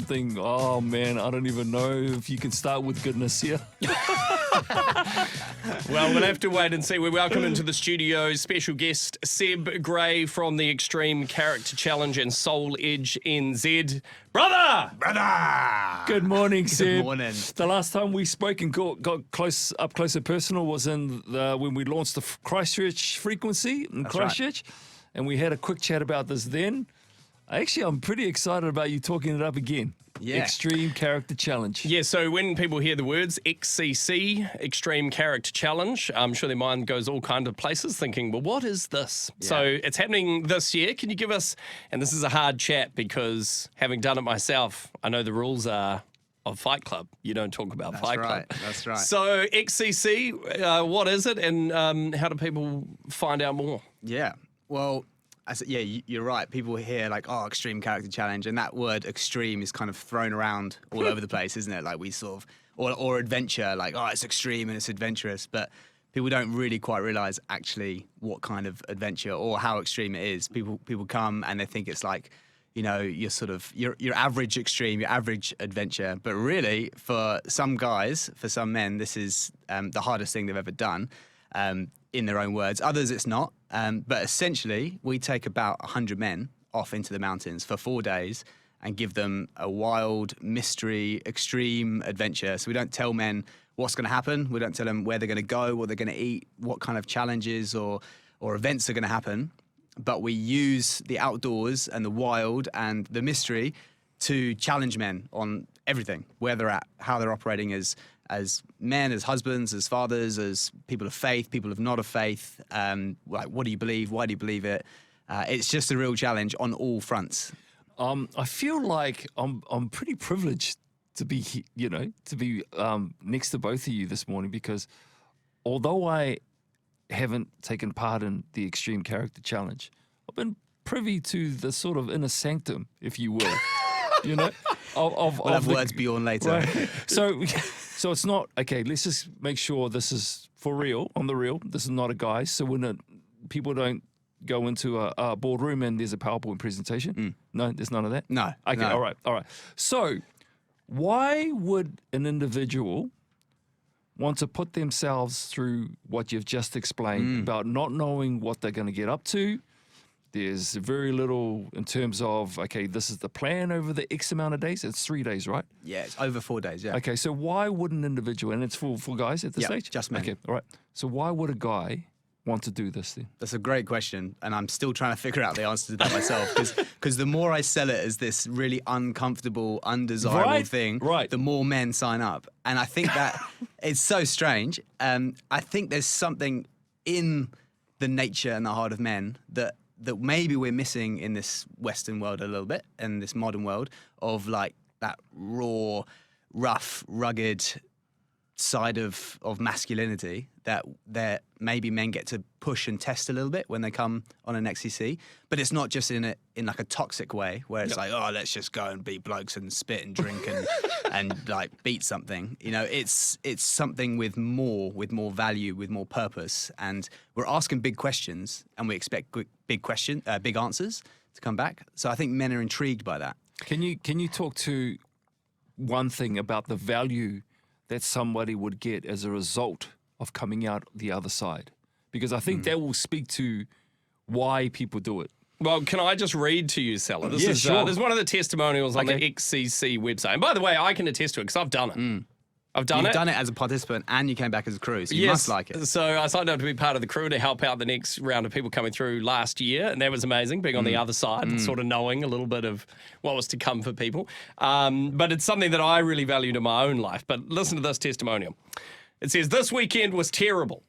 something. Oh man, I don't even know if you can start with goodness here. Well, we'll have to wait and see. We welcome into the studio special guest Seb Gray from the Xtreme Character Challenge and Soul Edge NZ. Brother! Good morning, Seb. Good morning. The last time we spoke and got close and personal was when we launched the Christchurch frequency in Christchurch, and we had a quick chat about this then. Actually, I'm pretty excited about you talking it up again. Yeah. Xtreme Character Challenge. Yeah, so when people hear the words XCC, Xtreme Character Challenge, I'm sure their mind goes all kind of places thinking, well, what is this? Yeah. So it's happening this year. Can you give us, and this is a hard chat because having done it myself, I know the rules are of Fight Club. You don't talk about Fight Club. That's right. So XCC, what is it and how do people find out more? Yeah. Well, you're right. People hear like, oh, Xtreme Character Challenge, and that word extreme is kind of thrown around all over the place, isn't it? Like we sort of, or adventure, like, oh, it's extreme and it's adventurous, but people don't really quite realize actually what kind of adventure or how extreme it is. People come and they think it's like, you know, you're sort of your average extreme, your average adventure, but really for some guys, for some men, this is the hardest thing they've ever done. In their own words. Others, it's not. But essentially, we take about 100 men off into the mountains for 4 days and give them a wild, mystery, extreme adventure. So we don't tell men what's going to happen. We don't tell them where they're going to go, what they're going to eat, what kind of challenges or events are going to happen. But we use the outdoors and the wild and the mystery to challenge men on everything, where they're at, how they're operating as men, as husbands, as fathers, as people of faith, people of not of faith. Like, what do you believe? Why do you believe it? It's just a real challenge on all fronts. I feel like I'm pretty privileged to be, next to both of you this morning, because although I haven't taken part in the Xtreme Character Challenge, I've been privy to the sort of inner sanctum, if you will. You know, We'll have words beyond later. Right. So it's not okay. Let's just make sure this is for real, on the real. This is not a guise. So when people don't go into a boardroom and there's a PowerPoint presentation. No, there's none of that. No. Okay. No. All right. So why would an individual want to put themselves through what you've just explained about not knowing what they're going to get up to? There's very little in terms of, okay, this is the plan over the X amount of days. It's 3 days, right? Yeah, it's over 4 days, yeah. Okay, so why would an individual, and it's for guys at this Yeah, stage? just men. Okay, all right. So why would a guy want to do this then? That's a great question, and I'm still trying to figure out the answer to that myself, because the more I sell it as this really uncomfortable, undesirable thing, the more men sign up. And I think that it's so strange. I think there's something in the nature and the heart of men that maybe we're missing in this Western world a little bit, in this modern world, of like that raw, rough, rugged side of masculinity that maybe men get to push and test a little bit when they come on an XCC. But it's not just in like a toxic way where it's like, oh, let's just go and be blokes and spit and drink and like beat something. You know, it's something with more value, with more purpose. And we're asking big questions and we expect big answers to come back. So I think men are intrigued by that. Can you talk to one thing about the value that somebody would get as a result of coming out the other side? Because I think that will speak to why people do it. Well, can I just read to you, Sella? This is sure. This is one of the testimonials on the XCC website. And by the way, I can attest to it because I've done it. You've done it as a participant and you came back as a crew, so you must like it. So I signed up to be part of the crew to help out the next round of people coming through last year, and that was amazing, being on the other side and sort of knowing a little bit of what was to come for people. But it's something that I really valued in my own life. But listen to this testimonial. It says, this weekend was terrible.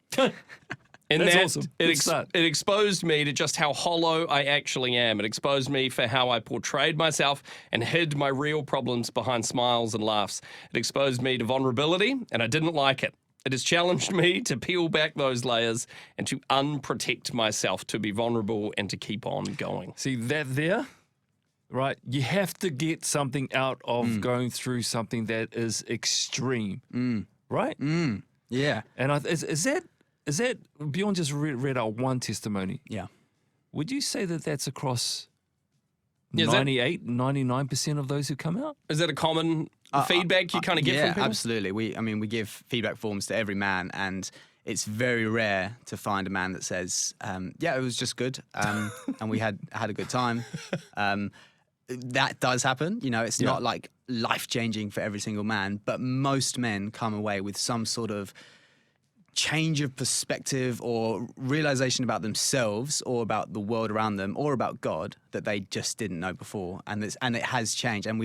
And That's that awesome. it exposed me to just how hollow I actually am. It exposed me for how I portrayed myself and hid my real problems behind smiles and laughs. It exposed me to vulnerability, and I didn't like it. It has challenged me to peel back those layers and to unprotect myself, to be vulnerable and to keep on going. See that there? Right? You have to get something out of going through something that is extreme. Right? Yeah. And is that beyond just read out one testimony? Yeah. Would you say that that's across Is that- 99% of those who come out. Is that a common feedback you kind of get yeah, from people? absolutely. We give feedback forms to every man, and it's very rare to find a man that says, "Yeah, it was just good, and we had a good time." That does happen. It's not like life-changing for every single man, but most men come away with some sort of change of perspective or realization about themselves or about the world around them or about God that they just didn't know before, and it has changed. And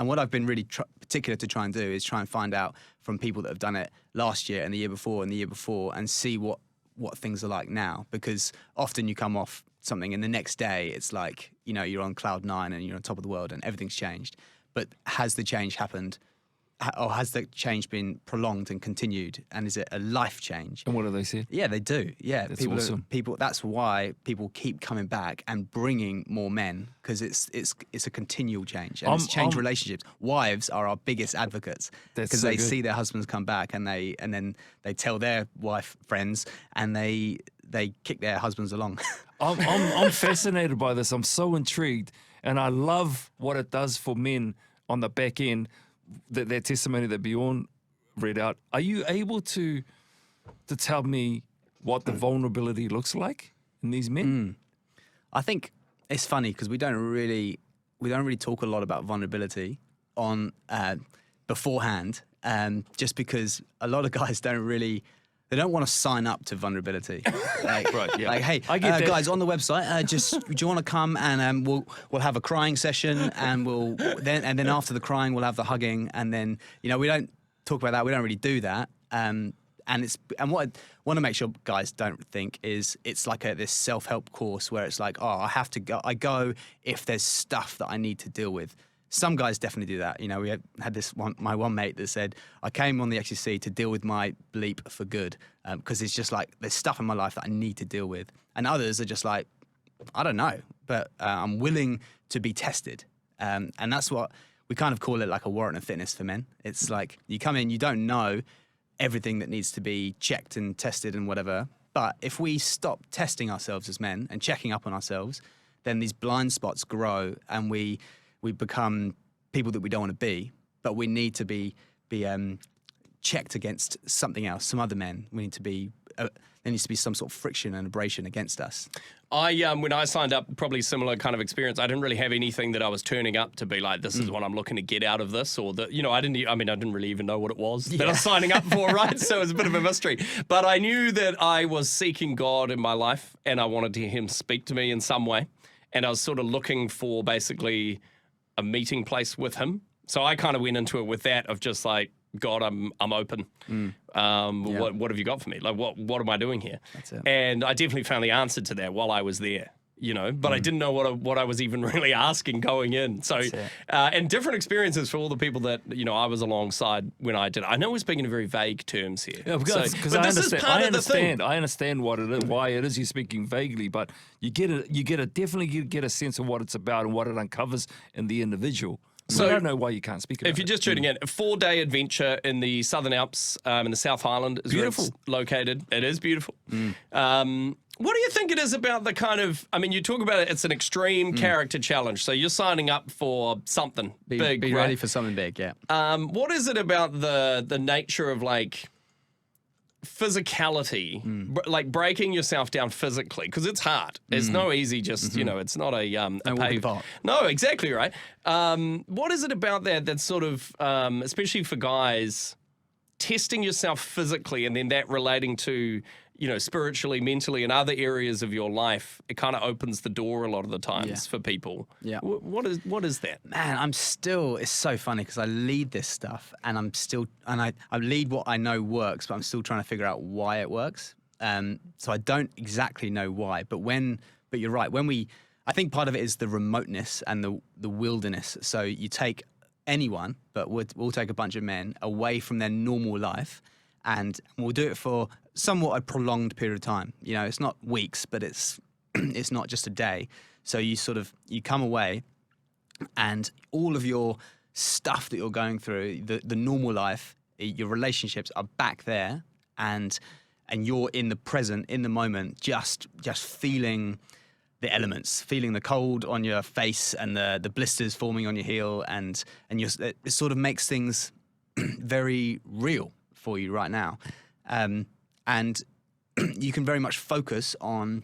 what I've been really particular to try and do is try and find out from people that have done it last year and the year before and the year before, and see what things are like now, because often you come off something and the next day it's like you're on cloud 9 and you're on top of the world and everything's changed. But has the change happened? Or has the change been prolonged and continued? And is it a life change? And what do they say? Yeah, they do. Yeah, That's awesome. That's why people keep coming back and bringing more men, because it's a continual change, and it's changed relationships. Wives are our biggest advocates because they see their husbands come back, and then they tell their wife friends, and they kick their husbands along. I'm fascinated by this. I'm so intrigued, and I love what it does for men on the back end. That testimony that Bjorn read out. Are you able to tell me what the vulnerability looks like in these men? I think it's funny because we don't really talk a lot about vulnerability on beforehand, just because a lot of guys they don't want to sign up to vulnerability. Like, Right, yeah. Like, hey, I get that. guys, on the website, do you want to come and we'll have a crying session, and then after the crying we'll have the hugging, and then we don't talk about that. We don't really do that. And what I want to make sure guys don't think is it's like this self-help course where it's like, I have to go. I go if there's stuff that I need to deal with. Some guys definitely do that. We had my one mate that said, I came on the XCC to deal with my bleep for good, because it's just like there's stuff in my life that I need to deal with. And others are just like, I don't know, but I'm willing to be tested. And that's what we kind of call it, like a warrant of fitness for men. It's like you come in, you don't know everything that needs to be checked and tested and whatever. But if we stop testing ourselves as men and checking up on ourselves, then these blind spots grow, and we become people that we don't want to be, but we need to be checked against something else, some other men. We need to be there needs to be some sort of friction and abrasion against us. When I signed up, probably similar kind of experience. I didn't really have anything that I was turning up to be like, this is what I'm looking to get out of this, or that I didn't really even know what it was that I was signing up for, right? So it was a bit of a mystery. But I knew that I was seeking God in my life, and I wanted to hear Him speak to me in some way, and I was sort of looking for basically a meeting place with Him. So I kind of went into it with that of just like, God, I'm open. What have you got for me? Like, what am I doing here? That's it. And I definitely found the answer to that while I was there, but I didn't know what I was even really asking going in. So, and different experiences for all the people that, I was alongside when I did. I know we're speaking in very vague terms here. Yeah, because I understand what it is, why it is you're speaking vaguely, but you definitely get a sense of what it's about and what it uncovers in the individual. So I don't know why you can't speak about it. If you're just tuning in, a 4-day adventure in the Southern Alps, in the South Highland is Beautiful. where it's located. It is beautiful. What do you think it is about the kind of, you talk about it, it's an extreme character challenge. So you're signing up for something big, Be right? ready for something big, yeah. What is it about the nature of like physicality, like breaking yourself down physically, because it's hard. It's no easy just, it's not a walk in the paved. park. No, exactly right. What is it about that's sort of, especially for guys, testing yourself physically and then that relating to, spiritually, mentally, and other areas of your life? It kind of opens the door a lot of the times for people. Yeah. What is that? Man, it's so funny because I lead this stuff, and I lead what I know works, but I'm still trying to figure out why it works. So I don't exactly know why, but you're right. I think part of it is the remoteness and the wilderness. So you take anyone, but we'll take a bunch of men away from their normal life, and we'll do it for somewhat a prolonged period of time. It's not weeks, but it's not just a day. So you come away, and all of your stuff that you're going through, the normal life, your relationships are back there, and you're in the present, in the moment, just feeling the elements, feeling the cold on your face and the blisters forming on your heel, and it sort of makes things very real for you right now. And you can very much focus on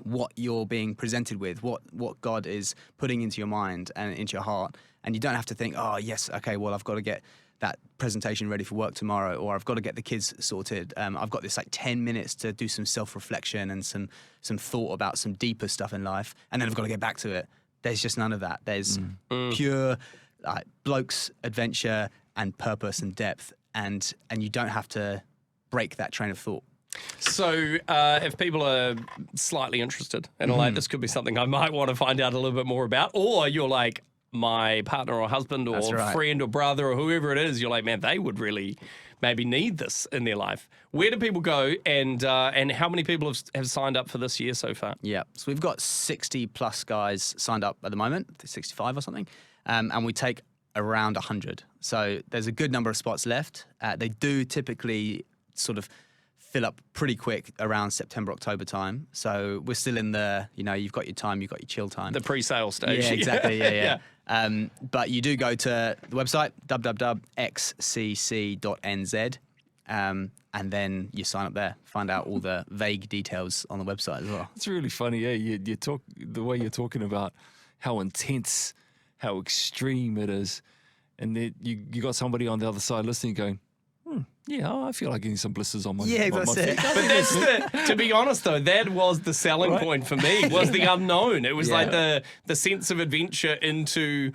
what you're being presented with, what God is putting into your mind and into your heart. And you don't have to think, oh, yes, okay, well, I've got to get that presentation ready for work tomorrow, or I've got to get the kids sorted. I've got this like 10 minutes to do some self-reflection and some thought about some deeper stuff in life, and then I've got to get back to it. There's just none of that. There's pure blokes, adventure, and purpose and depth, and you don't have to break that train of thought. So if people are slightly interested and are like, this could be something I might want to find out a little bit more about, or you're like, my partner or husband or friend or brother or whoever it is, you're like, man, they would really maybe need this in their life. Where do people go, and how many people have signed up for this year so far? Yeah, so we've got 60 plus guys signed up at the moment, 65 or something, and we take around 100. So there's a good number of spots left. They do typically sort of fill up pretty quick around September, October time. So we're still in the, you've got your time, you've got your chill time. The pre-sale stage. Yeah, exactly. Yeah. But you do go to the website, www.xcc.nz, and then you sign up there, find out all the vague details on the website as well. It's really funny, yeah. You talk the way you're talking about how intense, how extreme it is, and then you got somebody on the other side listening, going, yeah, I feel like getting some blisters on my feet. That's it. But that's to be honest though, that was the selling point for me, was the unknown. It was like the sense of adventure into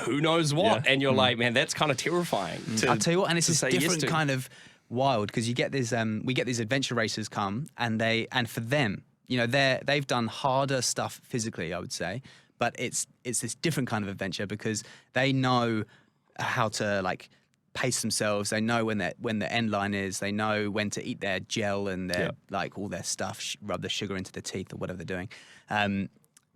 who knows what. And you're like, man, that's kind of terrifying. I'll tell you what, and it's this different yes kind of wild, because you get this, we get these adventure racers come, and for them, they've done harder stuff physically, I would say, but it's this different kind of adventure because they know how to pace themselves. They know when the end line is. They know when to eat their gel and their all their stuff, rub the sugar into the teeth or whatever they're doing.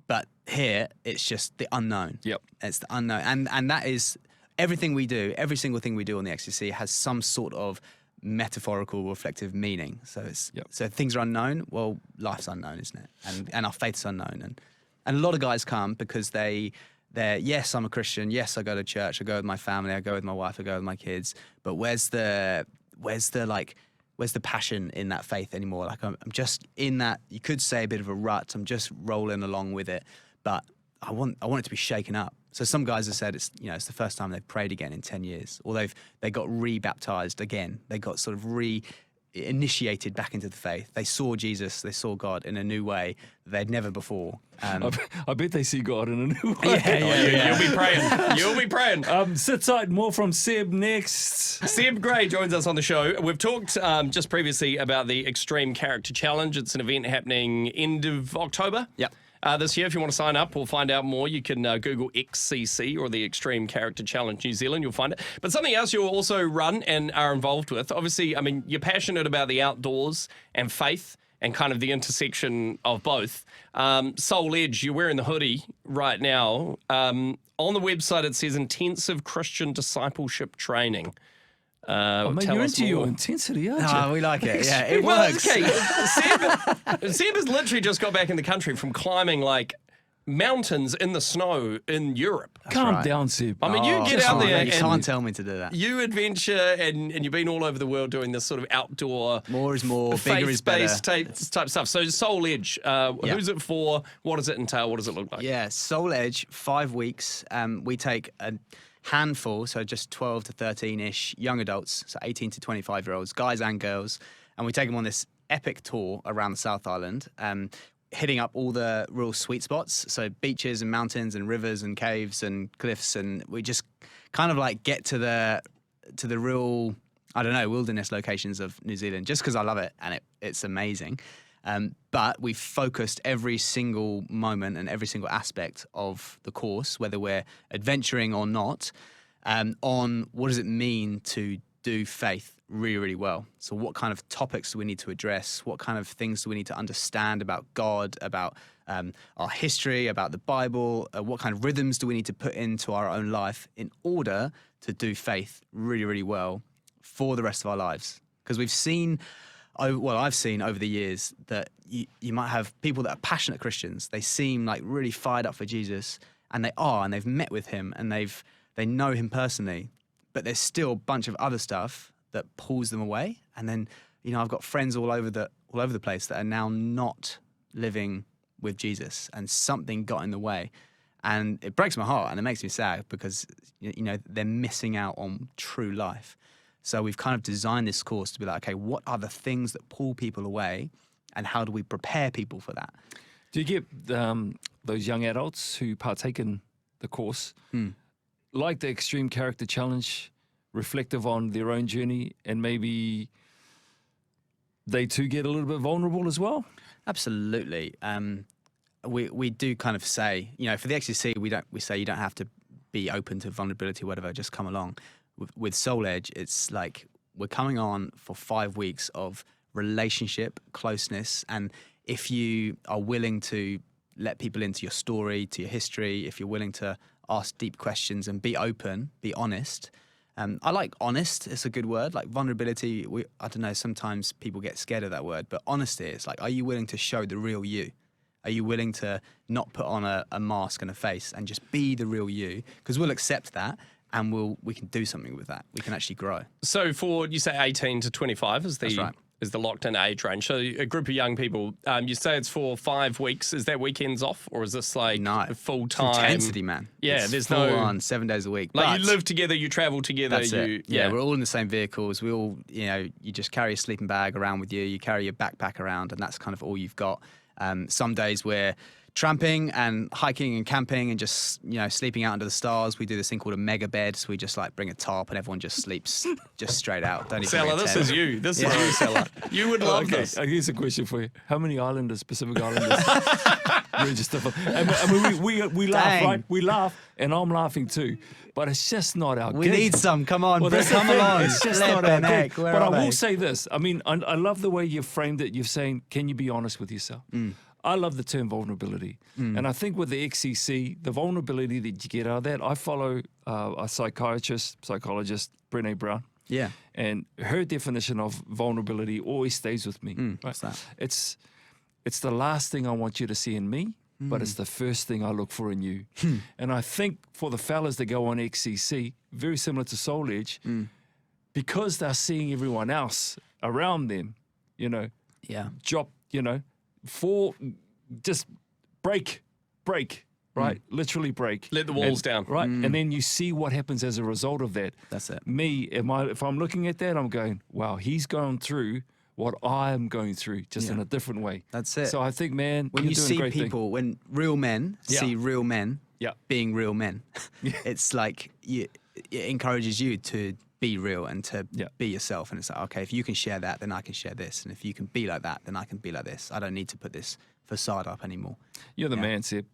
But here it's just the unknown. Yep, it's the unknown, and that is everything we do. Every single thing we do on the XCC has some sort of metaphorical, reflective meaning. So so things are unknown. Well, life's unknown, isn't it? And our faith's unknown. And a lot of guys come because they're, yes, I'm a Christian. Yes, I go to church. I go with my family. I go with my wife. I go with my kids. But where's the passion in that faith anymore? I'm just in that, you could say, a bit of a rut. I'm just rolling along with it. But I want it to be shaken up. So some guys have said it's the first time they've prayed again in 10 years, or they got re-baptized again. They got sort of initiated back into the faith. They saw Jesus, they saw God in a new way they'd never before. I bet they see God in a new way. You'll be praying. You'll be praying. Sit tight, more from Seb next. Seb Gray joins us on the show. We've talked just previously about the Xtreme Character Challenge. It's an event happening end of October. Yep. This year, if you want to sign up or find out more, you can Google XCC or the Xtreme Character Challenge New Zealand. You'll find it. But something else you'll also run and are involved with. Obviously, I mean, you're passionate about the outdoors and faith and kind of the intersection of both. Soul Edge, you're wearing the hoodie right now. On the website, it says intensive Christian discipleship training. You're into your intensity, aren't you? Oh, we like it. Yeah, it works. Okay, Seb has literally just got back in the country from climbing mountains in the snow in Europe. Calm down, Seb. I mean, you get out there you can't tell me to do that. You adventure and you've been all over the world doing this sort of outdoor, more is more, bigger is better type stuff. So Soul Edge, who's it for? What does it entail? What does it look like? Yeah, Soul Edge, 5 weeks. We take a handful, so just 12 to 13-ish young adults, so 18 to 25-year-olds, guys and girls, and we take them on this epic tour around the South Island, hitting up all the real sweet spots, so beaches and mountains and rivers and caves and cliffs, and we just kind of get to the real, I don't know, wilderness locations of New Zealand, just because I love it and it's amazing. But we've focused every single moment and every single aspect of the course, whether we're adventuring or not, on what does it mean to do faith really, really well. So what kind of topics do we need to address? What kind of things do we need to understand about God, about our history, about the Bible? What kind of rhythms do we need to put into our own life in order to do faith really, really well for the rest of our lives? Because we've seen I've seen over the years that you might have people that are passionate Christians. They seem like really fired up for Jesus, and they've met with him, and they know him personally, but there's still a bunch of other stuff that pulls them away. And then, I've got friends all over the place that are now not living with Jesus, and something got in the way. And it breaks my heart, and it makes me sad because, they're missing out on true life. So we've kind of designed this course to be like, okay, what are the things that pull people away, and how do we prepare people for that? Do you get those young adults who partake in the course, like the Xtreme Character Challenge, reflective on their own journey, and maybe they too get a little bit vulnerable as well? Absolutely. We do kind of say, for the XCC, we say you don't have to be open to vulnerability, whatever, just come along. With Soul Edge, it's like we're coming on for 5 weeks of relationship, closeness, and if you are willing to let people into your story, to your history, if you're willing to ask deep questions and be open, be honest. I like honest, it's a good word. Like vulnerability, I don't know, sometimes people get scared of that word, but honesty, it's like, are you willing to show the real you? Are you willing to not put on a mask and a face and just be the real you? Because we'll accept that, and we can do something with that. We can actually grow. So for, you say 18 to 25 is the... That's right. Is the locked-in age range. So a group of young people, you say it's for 5 weeks. Is that weekends off, or is this like full-time? It's intensity, man. Yeah, it's there's full no... on 7 days a week. Like you live together, you travel together. That's it. Yeah, we're all in the same vehicles. We all, you just carry a sleeping bag around with you. You carry your backpack around, and that's kind of all you've got. Some days we're tramping and hiking and camping and just, sleeping out under the stars. We do this thing called a mega bed. So we just like bring a tarp and everyone just sleeps just straight out. Don't even Seller, this is you. This is you, Seller. You would love this. Here's a question for you. How many islanders, Pacific Islanders, register for? I mean, we laugh, right? We laugh, and I'm laughing too. But it's just not our We gig. need some. Come on, Well, Britt, that's the come thing. along. It's just not our gig. But I will they? say this. I mean, I love the way you've framed it. You're saying, can you be honest with yourself? I love the term vulnerability. And I think with the XCC, the vulnerability that you get out of that, I follow a psychologist, Brené Brown. Yeah. And her definition of vulnerability always stays with me. What's that? It's the last thing I want you to see in me, but it's the first thing I look for in you. And I think for the fellas that go on XCC, very similar to Soul Edge, because they're seeing everyone else around them, drop, for just break, right? Literally break. Let the walls down. Right? And then you see what happens as a result of that. That's it. If I'm looking at that, I'm going, wow, he's going through what I'm going through, just in a different way. That's it. So I think, man, when you're you doing a see great people, when real men see real men being real men, it's like it encourages you to be real and to be yourself. And it's like, okay, if you can share that, then I can share this. And if you can be like that, then I can be like this. I don't need to put this facade up anymore. You're the man, Seb.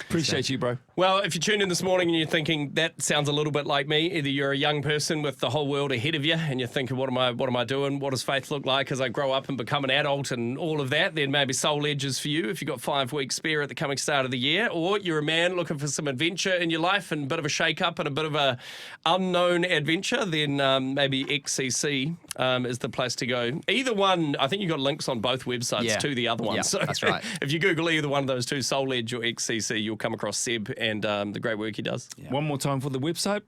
Appreciate you, bro. Well, if you tuned in this morning and you're thinking that sounds a little bit like me, either you're a young person with the whole world ahead of you and you're thinking, what am I doing? What does faith look like as I grow up and become an adult and all of that? Then maybe Soul Edge is for you if you've got 5 weeks spare at the coming start of the year. Or you're a man looking for some adventure in your life and a bit of a shake-up and a bit of a unknown adventure, then maybe XCC is the place to go. Either one, I think you've got links on both websites to the other one. Yeah, so that's right. If you Google either one of those two, Soul Edge or XCC, you'll come across Seb and the great work he does. Yeah. One more time for the website.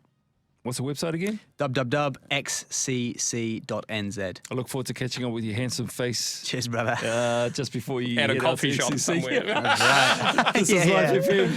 What's the website again? www.xcc.nz. I look forward to catching up with your handsome face. Cheers, brother. Just before you At a head out coffee to shop XCC. somewhere. That's right. This is Life FM.